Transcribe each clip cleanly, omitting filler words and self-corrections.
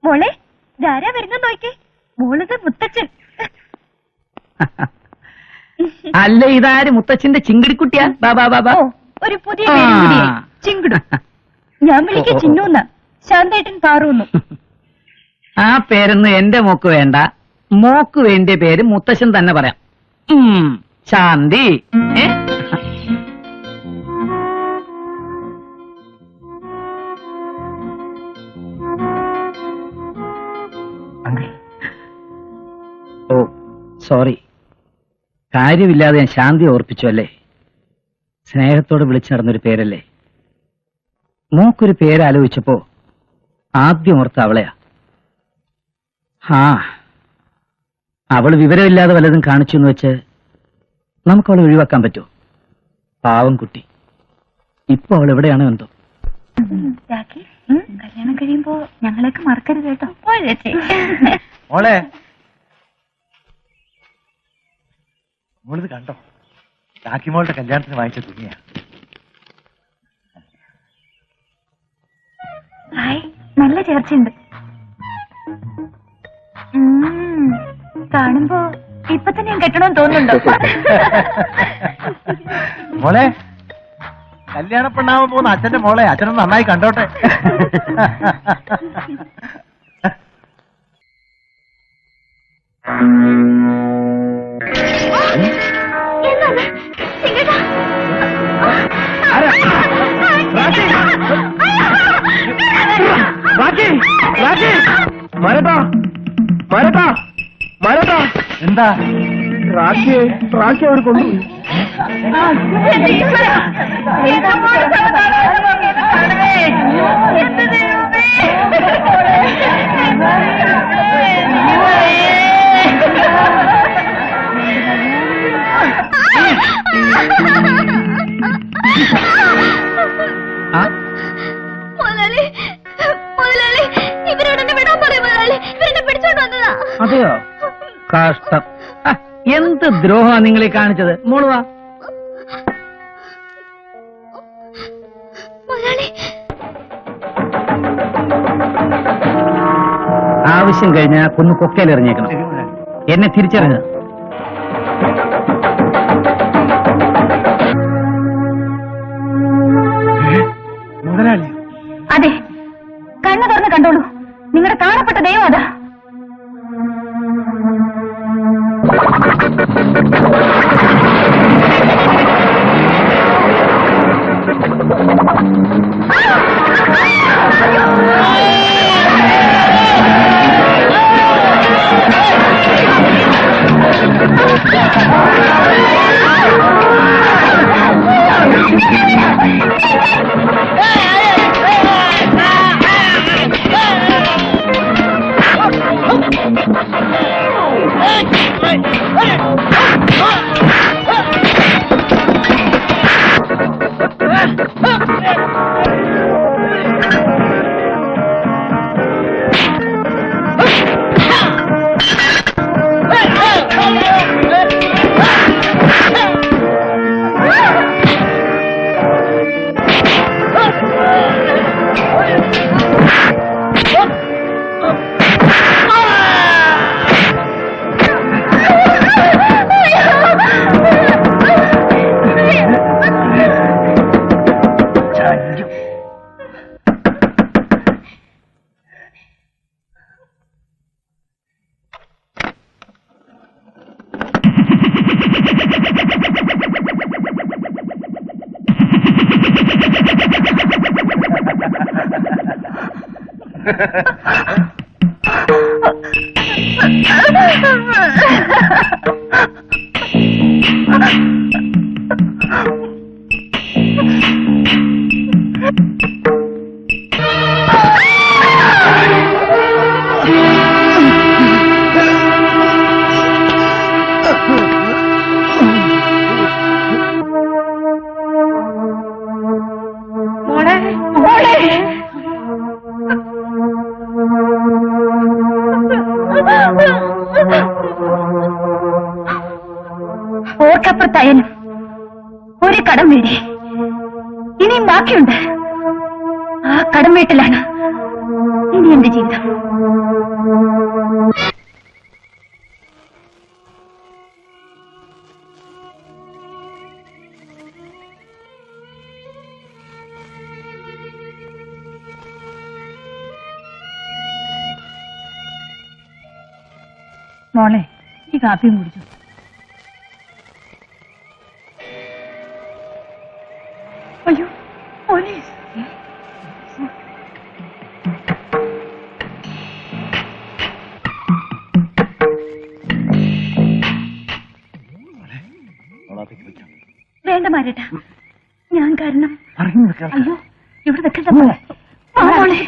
മോളെ ധാരാ വരുന്ന നോക്കി. മോളത് മുത്തച്ഛൻ. അല്ല, ഇതാര് മുത്തച്ഛന്റെ ചിങ്കിടിക്കുട്ടിയാ? ബാബാ ബാബാ, ഒരു പുതിയ ചിങ്കിടു. ഞാൻ വിളിക്ക ചിന്നൂന്ന. ശാന്തേട്ടൻ പാറൂന്നു. ആ പേരൊന്നും എന്റെ മോക്ക് വേണ്ട. മോക്ക് വേണ്ടിയ പേര് മുത്തശ്ശൻ തന്നെ പറയാം. ശാന്തി. ഓ സോറി, കാര്യമില്ലാതെ ഞാൻ ശാന്തി ഓർപ്പിച്ചു അല്ലേ? സ്നേഹത്തോട് വിളിച്ചു നടന്നൊരു പേരല്ലേ. മോക്കൊരു പേരാലോചിച്ചപ്പോ ആദ്യം ഓർത്ത അവളെയാ. അവള് വിവരമില്ലാതെ വല്ലതും കാണിച്ചു എന്ന് വെച്ച് നമുക്ക് അവളെ ഒഴിവാക്കാൻ പറ്റുമോ? പാവം കുട്ടി. ഇപ്പൊ അവൾ എവിടെയാണോ എന്തോ. കല്യാണം കഴിയുമ്പോ ഞങ്ങളൊക്കെ മറക്കരുത് കേട്ടോ. മോളെ, മോളിത് കണ്ടോ? രാഖിമോളുടെ കല്യാണത്തിന് വാങ്ങിച്ച തുണിയാ. നല്ല ചേർച്ചയുണ്ട്. കാണുമ്പോ ഇപ്പൊ തന്നെ ഞാൻ കെട്ടണമെന്ന് തോന്നുന്നുണ്ടോ? മോളെ, കല്യാണ പെണ്ണാവാൻ പോകുന്ന അച്ഛന്റെ മോളെ അച്ഛനൊന്ന് നന്നായി കണ്ടോട്ടെ. എന്താ റാഖി അവർ കൊണ്ടുപോയി. അതെയോ? കഷ്ടം. എന്ത് ദ്രോഹമാ നിങ്ങളീ കാണിച്ചത്? മോളുവാ. ആവശ്യം കഴിഞ്ഞാൽ കൊന്നു കൊക്കയിലെറിഞ്ഞേക്കണം. എന്നെ തിരിച്ചറിഞ്ഞ മുതലാളി. അതെ, കണ്ണു തുറന്ന് കണ്ടോളൂ. നിങ്ങളുടെ കാണപ്പെട്ട ദൈവം അതാ. ഓർക്കപ്പുറത്തായാലും ഒരു കടം വീടി ഇനിയും ബാക്കിയുണ്ട്. ആ കടം വീട്ടിലാണ് ഇനി എന്റെ ജീവിതം. മോളെ, ഈ കാപ്പിയും കുടിച്ചു. അയ്യോ, പോലീസ്! വേണ്ട മാരേട്ടാ, ഞാൻ കാരണം. അയ്യോ, ഇവിടെ വെക്കണ്ട മോളെ. മോളെ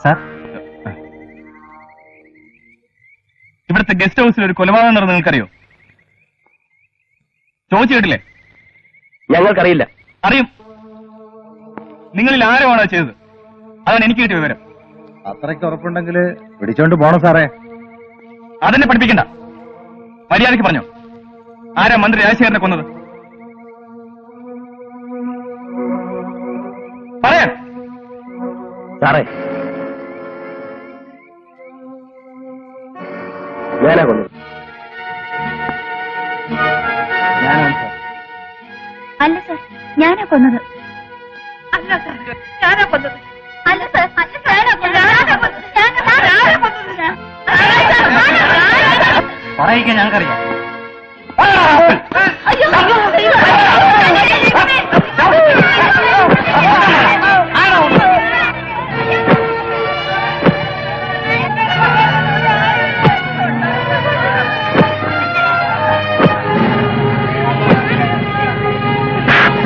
സാർ, ഇവിടുത്തെ ഗസ്റ്റ് ഹൗസിൽ ഒരു കൊലപാതകം നടന്നു നിങ്ങൾക്കറിയോ? ചോദിച്ചു കേട്ടില്ലേ? ഞങ്ങൾക്കറിയില്ല. അറിയും. നിങ്ങളിൽ ആരുമാണോ ചെയ്തത്? അതാണ് എനിക്ക് കിട്ടിയ വിവരം. അത്രയ്ക്ക് ഉറപ്പുണ്ടെങ്കിൽ പിടിച്ചോണ്ട് പോണം സാറേ. അതെന്നെ പഠിപ്പിക്കണ്ട. മര്യാദയ്ക്ക് പറഞ്ഞോ, ആരാ മന്ത്രി രാജശേഖരനെ കൊന്നത്? പറയാൻ. സാറേ, ഞാനാ കൊന്നത്. അല്ല സാർ, ഞാനാ കൊന്നത്. അല്ല സാർ, ഞാനാ കൊന്നത്. അല്ല സാർ, പറയിക്കാൻ ഞങ്ങൾക്കറിയാം.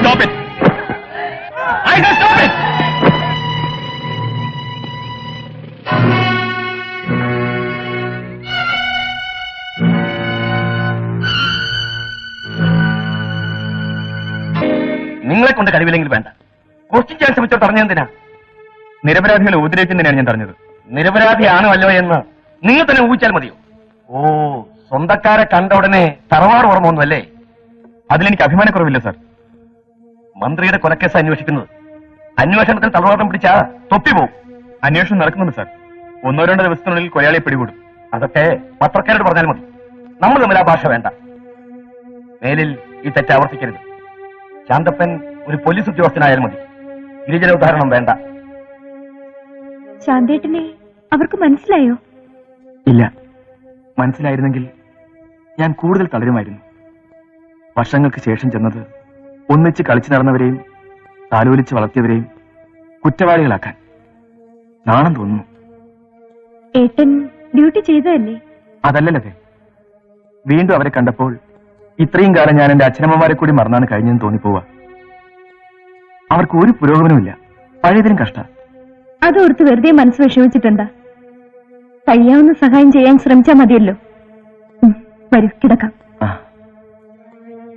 Stop it! I said stop it! നിങ്ങളെ കൊണ്ട് കഴിവില്ലെങ്കിൽ വേണ്ട. ക്വസ്റ്റ്യൻ ചെയ്യാൻ ശ്രമിച്ചോ പറഞ്ഞെന്തിനാ? നിരപരാധികളെ ഉപദ്രവിക്കുന്നതിനാണ് ഞാൻ പറഞ്ഞത്. നിരപരാധിയാണോ അല്ലോ എന്ന് നിങ്ങൾ തന്നെ ഊഹിച്ചാൽ മതിയോ? ഓ, സ്വന്തക്കാരെ കണ്ട ഉടനെ തറവാട് ഓർമ്മ ഒന്നുമല്ലേ? അതിലെനിക്ക് അഭിമാനക്കുറവില്ല സാർ. മന്ത്രിയുടെ കൊലക്കേസ് അന്വേഷിക്കുന്നത്. അന്വേഷണത്തിൽ തളവാട്ടം പിടിച്ചാ തൊപ്പി പോവും. അന്വേഷണം നടക്കുന്നുണ്ട് സാർ. 1-2 ദിവസത്തിനുള്ളിൽ കൊലയാളിയെ പിടികൂടും. അതൊക്കെ പത്രക്കാരോട് പറഞ്ഞാൽ മതി. നമ്മൾ തമ്മിൽ ആ ഭാഷ വേണ്ട. മേലിൽ ഈ തെറ്റ് ആവർത്തിക്കരുത്. ശാന്തപ്പൻ ഒരു പോലീസ് ഉദ്യോഗസ്ഥനായാൽ മതി. ഗിരിജന ഉദാഹരണം വേണ്ട. ശാന്തേട്ടനെ അവർക്ക് മനസ്സിലായോ? ഇല്ല. മനസ്സിലായിരുന്നെങ്കിൽ ഞാൻ കൂടുതൽ തളരുമായിരുന്നു. വർഷങ്ങൾക്ക് ശേഷം ചെന്നത് ഒന്നിച്ച് കളിച്ചു നടന്നവരെയും താലോലിച്ച് വളർത്തിയവരെയും കുറ്റവാളികളാക്കാൻ. നാണം തോന്നുന്നു. ഏട്ടൻ ഡ്യൂട്ടി ചെയ്തതല്ലേ? അതല്ലല്ലേ. വീണ്ടും അവരെ കണ്ടപ്പോൾ ഇത്രയും കാലം ഞാൻ എന്റെ അച്ഛനമ്മമാരെ കൂടി മറന്നാണ് കഴിഞ്ഞെന്ന് തോന്നിപ്പോവാ. അവർക്ക് ഒരു പുരോഗമനമില്ല. പഴയതിനും കഷ്ട. അതോർത്ത് വെറുതെ മനസ്സ് വിഷമിച്ചിട്ടുണ്ടാ? കഴിയാവുന്ന സഹായം ചെയ്യാൻ ശ്രമിച്ചാൽ മതിയല്ലോ. വരൂ, കിടക്കാം.